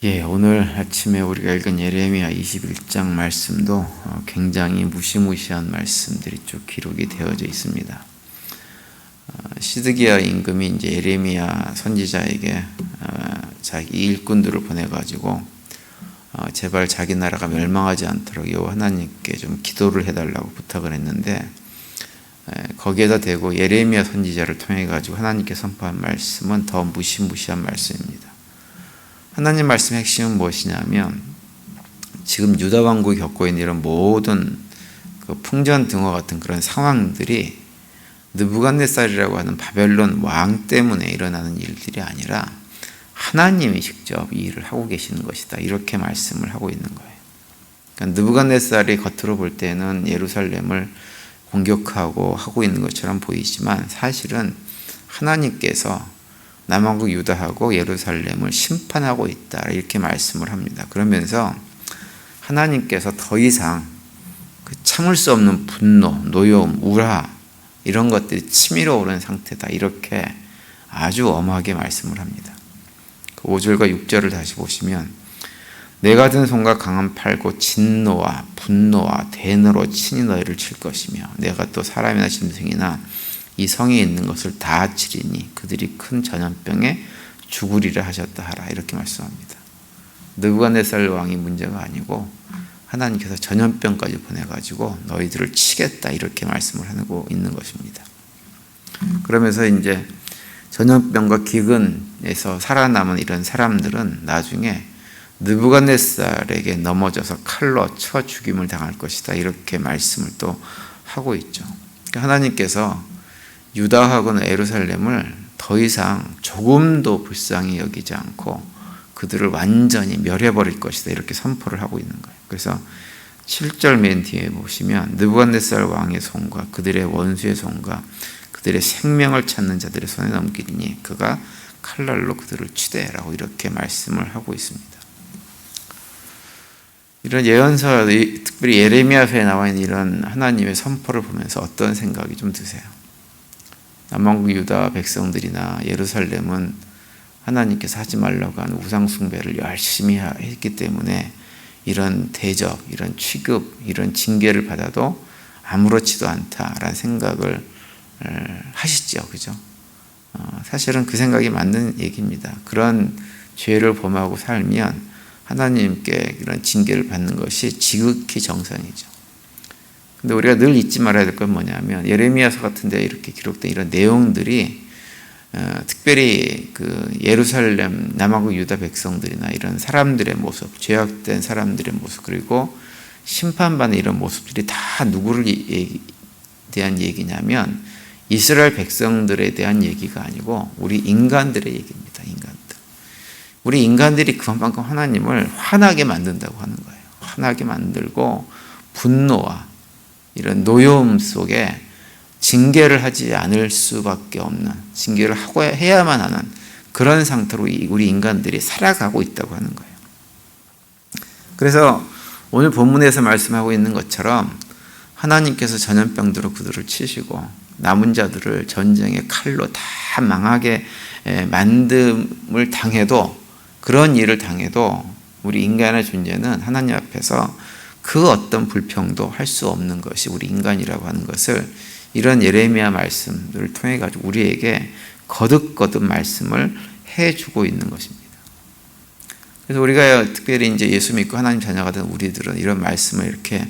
오늘 아침에 우리가 읽은 예레미야 21장 말씀도 굉장히 무시무시한 말씀들이 쭉 기록이 되어져 있습니다. 시드기야 임금이 이제 예레미야 선지자에게 자기 일꾼들을 보내가지고 제발 자기 나라가 멸망하지 않도록 여호와 하나님께 좀 기도를 해달라고 부탁을 했는데, 거기에다 대고 예레미야 선지자를 통해 가지고 하나님께 선포한 말씀은 더 무시무시한 말씀입니다. 하나님 말씀의 핵심은 무엇이냐면, 지금 유다 왕국이 겪고 있는 이런 모든 그 풍전등화 같은 그런 상황들이 느부갓네살이라고 하는 바벨론 왕 때문에 일어나는 일들이 아니라 하나님이 직접 이 일을 하고 계시는 것이다, 이렇게 말씀을 하고 있는 거예요. 그러니까 느부갓네살이 겉으로 볼 때는 예루살렘을 공격하고 하고 있는 것처럼 보이지만, 사실은 하나님께서 남왕국 유다하고 예루살렘을 심판하고 있다, 이렇게 말씀을 합니다. 그러면서 하나님께서 더 이상 그 참을 수 없는 분노, 노여움, 우라, 이런 것들이 치밀어 오른 상태다, 이렇게 아주 엄하게 말씀을 합니다. 5절과 6절을 다시 보시면, 내가 든 손과 강한 팔 곧 진노와 분노와 대너로 친히 너희를 칠 것이며, 내가 또 사람이나 짐승이나 이 성에 있는 것을 다 치리니 그들이 큰 전염병에 죽으리라 하셨다 하라, 이렇게 말씀합니다. 느부갓네살 왕이 문제가 아니고 하나님께서 전염병까지 보내가지고 너희들을 치겠다, 이렇게 말씀을 하고 있는 것입니다. 그러면서 이제 전염병과 기근에서 살아남은 이런 사람들은 나중에 느부갓네살에게 넘어져서 칼로 쳐 죽임을 당할 것이다, 이렇게 말씀을 또 하고 있죠. 그러니까 하나님께서 유다하고는 예루살렘을 더 이상 조금도 불쌍히 여기지 않고 그들을 완전히 멸해버릴 것이다, 이렇게 선포를 하고 있는 거예요. 그래서 7절 맨 뒤에 보시면, 느부갓네살 왕의 손과 그들의 원수의 손과 그들의 생명을 찾는 자들의 손에 넘기리니 그가 칼날로 그들을 치되라고 이렇게 말씀을 하고 있습니다. 이런 예언서, 특별히 예레미야서에 나와 있는 이런 하나님의 선포를 보면서 어떤 생각이 좀 드세요? 남왕국 유다 백성들이나 예루살렘은 하나님께서 하지 말라고 하는 우상 숭배를 열심히 했기 때문에 이런 대적, 이런 취급, 이런 징계를 받아도 아무렇지도 않다라는 생각을 하시죠, 그죠? 사실은 그 생각이 맞는 얘기입니다. 그런 죄를 범하고 살면 하나님께 이런 징계를 받는 것이 지극히 정상이죠. 근데 우리가 늘 잊지 말아야 될 건 뭐냐면, 예레미야서 같은 데 이렇게 기록된 이런 내용들이 특별히 그 예루살렘 남왕국 유다 백성들이나 이런 사람들의 모습, 죄악된 사람들의 모습, 그리고 심판받는 이런 모습들이 다 누구를 대한 얘기냐면 이스라엘 백성들에 대한 얘기가 아니고 우리 인간들의 얘기입니다. 인간들. 우리 인간들이 그만큼 하나님을 화나게 만든다고 하는 거예요. 화나게 만들고 분노와 이런 노여움 속에 징계를 하지 않을 수밖에 없는, 징계를 하고 해야만 하는 그런 상태로 우리 인간들이 살아가고 있다고 하는 거예요. 그래서 오늘 본문에서 말씀하고 있는 것처럼 하나님께서 전염병으로 그들을 치시고 남은 자들을 전쟁의 칼로 다 망하게 만듦을 당해도, 그런 일을 당해도 우리 인간의 존재는 하나님 앞에서 그 어떤 불평도 할 수 없는 것이 우리 인간이라고 하는 것을 이런 예레미야 말씀들을 통해 가지고 우리에게 거듭거듭 말씀을 해주고 있는 것입니다. 그래서 우리가 특별히 이제 예수 믿고 하나님 자녀가 된 우리들은 이런 말씀을 이렇게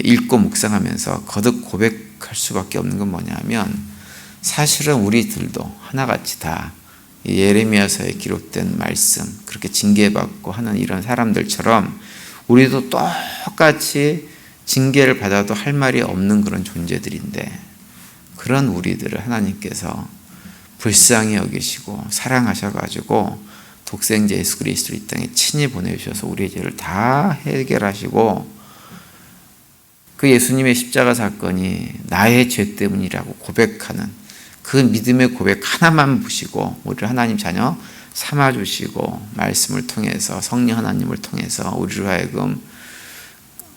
읽고 묵상하면서 거듭 고백할 수밖에 없는 건 뭐냐면, 사실은 우리들도 하나같이 다 예레미야서에 기록된 말씀, 그렇게 징계받고 하는 이런 사람들처럼 우리도 똑같이 징계를 받아도 할 말이 없는 그런 존재들인데, 그런 우리들을 하나님께서 불쌍히 여기시고 사랑하셔가지고 독생자 예수 그리스도를 이 땅에 친히 보내주셔서 우리의 죄를 다 해결하시고, 그 예수님의 십자가 사건이 나의 죄 때문이라고 고백하는 그 믿음의 고백 하나만 보시고 우리를 하나님 자녀 삼아주시고, 말씀을 통해서 성령 하나님을 통해서 우리로 하여금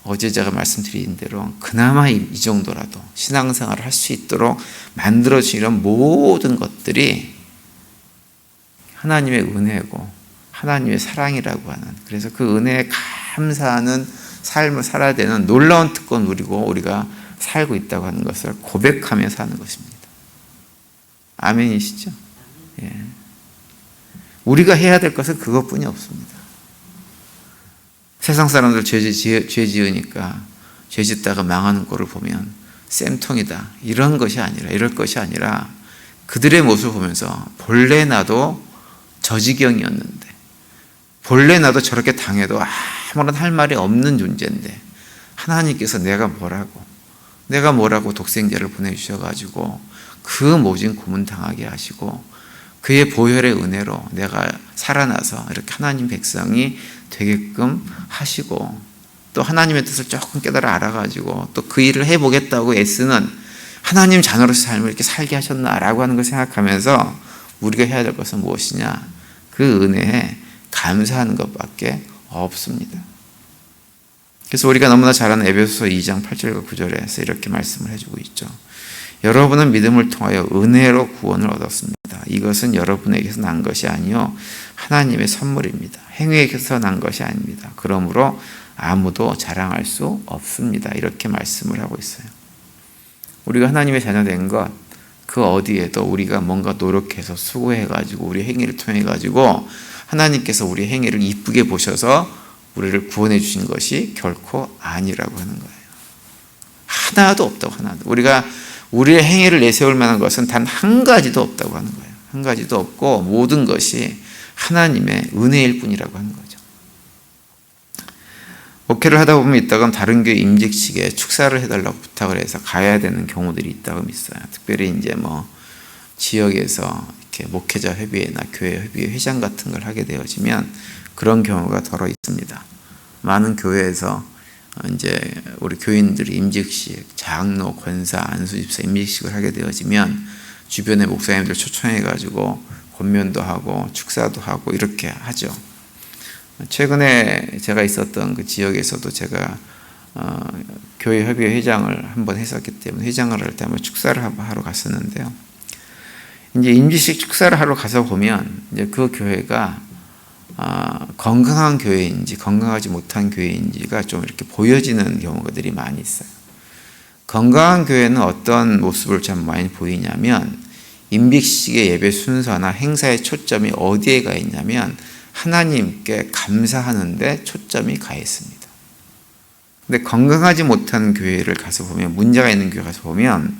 어제 제가 말씀드린 대로 그나마 이 정도라도 신앙생활을 할 수 있도록 만들어주신 이런 모든 것들이 하나님의 은혜고 하나님의 사랑이라고 하는, 그래서 그 은혜에 감사하는 삶을 살아야 되는 놀라운 특권을 누리고 우리가 살고 있다고 하는 것을 고백하며 사는 것입니다. 아멘이시죠? 예. 우리가 해야 될 것은 그것뿐이 없습니다. 세상 사람들 죄 지으니까 죄 짓다가 망하는 꼴을 보면 쌤통이다 이런 것이 아니라, 이럴 것이 아니라 그들의 모습을 보면서 본래 나도 저 지경이었는데, 본래 나도 저렇게 당해도 아무런 할 말이 없는 존재인데 하나님께서 내가 뭐라고 독생자를 보내주셔가지고 그 모진 고문당하게 하시고 그의 보혈의 은혜로 내가 살아나서 이렇게 하나님 백성이 되게끔 하시고, 또 하나님의 뜻을 조금 깨달아 알아가지고 또 그 일을 해보겠다고 애쓰는 하나님 자녀로서 삶을 이렇게 살게 하셨나라고 하는 걸 생각하면서 우리가 해야 될 것은 무엇이냐? 그 은혜에 감사하는 것밖에 없습니다. 그래서 우리가 너무나 잘 아는 에베소서 2장 8절과 9절에서 이렇게 말씀을 해주고 있죠. 여러분은 믿음을 통하여 은혜로 구원을 얻었습니다. 이것은 여러분에게서 난 것이 아니요 하나님의 선물입니다. 행위에게서 난 것이 아닙니다. 그러므로 아무도 자랑할 수 없습니다. 이렇게 말씀을 하고 있어요. 우리가 하나님의 자녀 된 것, 그 어디에도 우리가 뭔가 노력해서 수고해가지고 우리 행위를 통해가지고 하나님께서 우리 행위를 이쁘게 보셔서 우리를 구원해 주신 것이 결코 아니라고 하는 거예요. 하나도 없다고, 하나도. 우리가 우리의 행위를 내세울 만한 것은 단 한 가지도 없다고 하는 거예요. 한 가지도 없고 모든 것이 하나님의 은혜일 뿐이라고 하는 거죠. 목회를 하다 보면 있다가 다른 교회 임직식에 축사를 해달라고 부탁을 해서 가야 되는 경우들이 있다고 있어요. 특별히 이제 지역에서 이렇게 목회자 회비회나 교회 회비회 회장 같은 걸 하게 되어지면 그런 경우가 더러 있습니다. 많은 교회에서 이제 우리 교인들이 임직식, 장로, 권사, 안수집사 임직식을 하게 되어지면 주변의 목사님들 초청해가지고 권면도 하고 축사도 하고 이렇게 하죠. 최근에 제가 있었던 그 지역에서도 제가 교회 협의회 회장을 한번 했었기 때문에 회장을 할 때 한번 축사를 하러 갔었는데요. 이제 임직식 축사를 하러 가서 보면 이제 그 교회가 건강한 교회인지 건강하지 못한 교회인지가 좀 이렇게 보여지는 경우들이 많이 있어요. 건강한 교회는 어떤 모습을 참 많이 보이냐면 임직식의 예배 순서나 행사의 초점이 어디에 가 있냐면 하나님께 감사하는데 초점이 가 있습니다. 근데 건강하지 못한 교회를 가서 보면, 문제가 있는 교회 가서 보면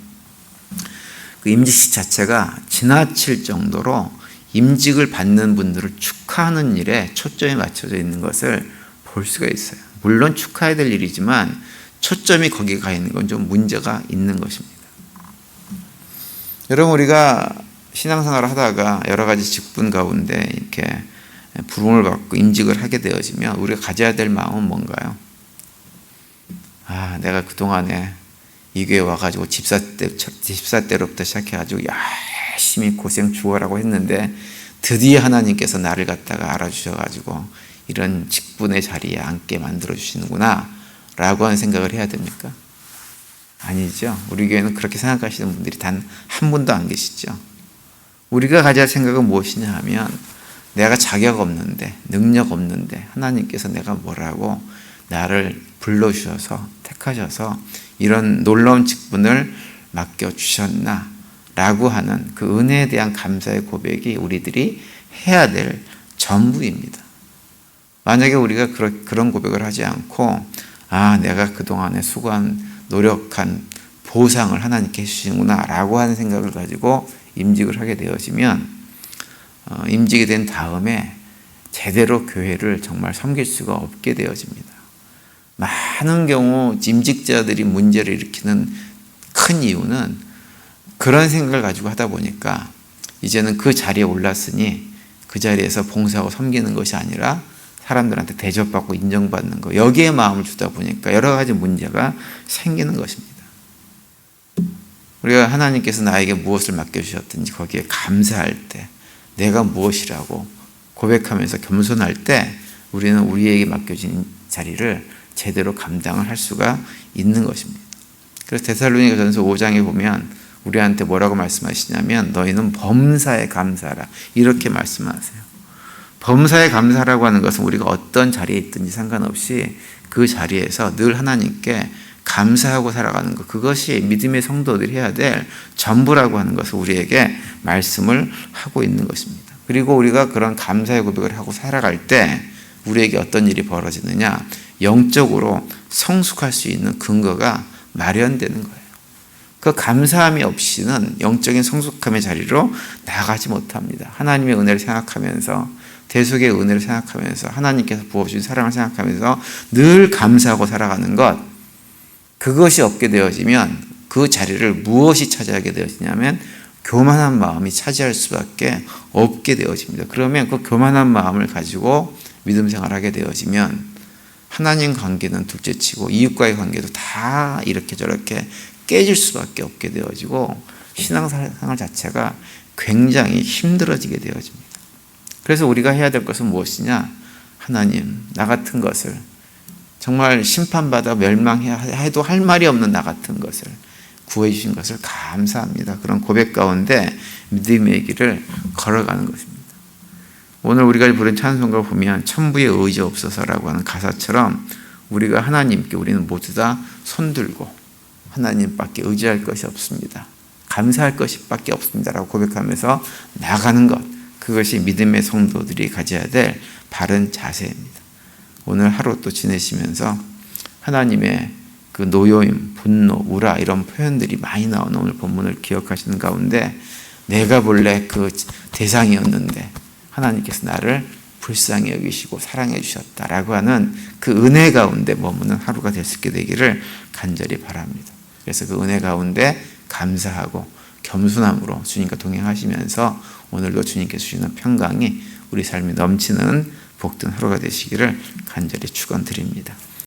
그 임직식 자체가 지나칠 정도로 임직을 받는 분들을 축하하는 일에 초점이 맞춰져 있는 것을 볼 수가 있어요. 물론 축하해야 될 일이지만 초점이 거기에 가 있는 건 좀 문제가 있는 것입니다. 여러분, 우리가 신앙생활을 하다가 여러 가지 직분 가운데 이렇게 부름을 받고 임직을 하게 되어지면 우리가 가져야 될 마음은 뭔가요? 내가 그동안에 이 교회 와가지고 집사 때로부터 시작해가지고 열심히 고생 죽어라고 했는데 드디어 하나님께서 나를 갖다가 알아주셔가지고 이런 직분의 자리에 앉게 만들어주시는구나 라고 하는 생각을 해야 됩니까? 아니죠. 우리 교회는 그렇게 생각하시는 분들이 단 한 분도 안 계시죠. 우리가 가져야 할 생각은 무엇이냐 하면 내가 자격 없는데, 능력 없는데 하나님께서 내가 뭐라고 나를 불러주셔서 택하셔서 이런 놀라운 직분을 맡겨주셨나 라고 하는 그 은혜에 대한 감사의 고백이 우리들이 해야 될 전부입니다. 만약에 우리가 그런 고백을 하지 않고 내가 그동안에 수고한 노력한 보상을 하나님께 해주시는구나 라고 하는 생각을 가지고 임직을 하게 되어지면 임직이 된 다음에 제대로 교회를 정말 섬길 수가 없게 되어집니다. 많은 경우 임직자들이 문제를 일으키는 큰 이유는 그런 생각을 가지고 하다 보니까 이제는 그 자리에 올랐으니 그 자리에서 봉사하고 섬기는 것이 아니라 사람들한테 대접받고 인정받는 거, 여기에 마음을 주다 보니까 여러 가지 문제가 생기는 것입니다. 우리가 하나님께서 나에게 무엇을 맡겨주셨든지 거기에 감사할 때, 내가 무엇이라고 고백하면서 겸손할 때 우리는 우리에게 맡겨진 자리를 제대로 감당을 할 수가 있는 것입니다. 그래서 데살로니가전서 5장에 보면 우리한테 뭐라고 말씀하시냐면 너희는 범사에 감사하라 이렇게 말씀하세요. 범사에 감사라고 하는 것은 우리가 어떤 자리에 있든지 상관없이 그 자리에서 늘 하나님께 감사하고 살아가는 것, 그것이 믿음의 성도들이 해야 될 전부라고 하는 것을 우리에게 말씀을 하고 있는 것입니다. 그리고 우리가 그런 감사의 고백을 하고 살아갈 때 우리에게 어떤 일이 벌어지느냐, 영적으로 성숙할 수 있는 근거가 마련되는 거예요. 그 감사함이 없이는 영적인 성숙함의 자리로 나가지 못합니다. 하나님의 은혜를 생각하면서, 대속의 은혜를 생각하면서, 하나님께서 부어주신 사랑을 생각하면서 늘 감사하고 살아가는 것, 그것이 없게 되어지면 그 자리를 무엇이 차지하게 되어지냐면 교만한 마음이 차지할 수밖에 없게 되어집니다. 그러면 그 교만한 마음을 가지고 믿음 생활하게 되어지면 하나님 관계는 둘째치고 이웃과의 관계도 다 이렇게 저렇게 깨질 수밖에 없게 되어지고 신앙생활 자체가 굉장히 힘들어지게 되어집니다. 그래서 우리가 해야 될 것은 무엇이냐? 하나님, 나 같은 것을, 정말 심판받아 멸망해야 해도 할 말이 없는 나 같은 것을 구해 주신 것을 감사합니다. 그런 고백 가운데 믿음의 길을 걸어가는 것입니다. 오늘 우리가 부른 찬송가 보면 천부의 의지 없어서라고 하는 가사처럼 우리가 하나님께, 우리는 모두 다 손들고 하나님밖에 의지할 것이 없습니다. 감사할 것이 밖에 없습니다라고 고백하면서 나가는 것, 그것이 믿음의 성도들이 가져야 될 바른 자세입니다. 오늘 하루 또 지내시면서 하나님의 그 노여임, 분노, 우라 이런 표현들이 많이 나오는 오늘 본문을 기억하시는 가운데 내가 본래 그 대상이었는데 하나님께서 나를 불쌍히 여기시고 사랑해 주셨다라고 하는 그 은혜 가운데 머무는 하루가 될 수 있게 되기를 간절히 바랍니다. 그래서 그 은혜 가운데 감사하고 겸손함으로 주님과 동행하시면서 오늘도 주님께서 주시는 평강이 우리 삶에 넘치는 복된 하루가 되시기를 간절히 축원드립니다.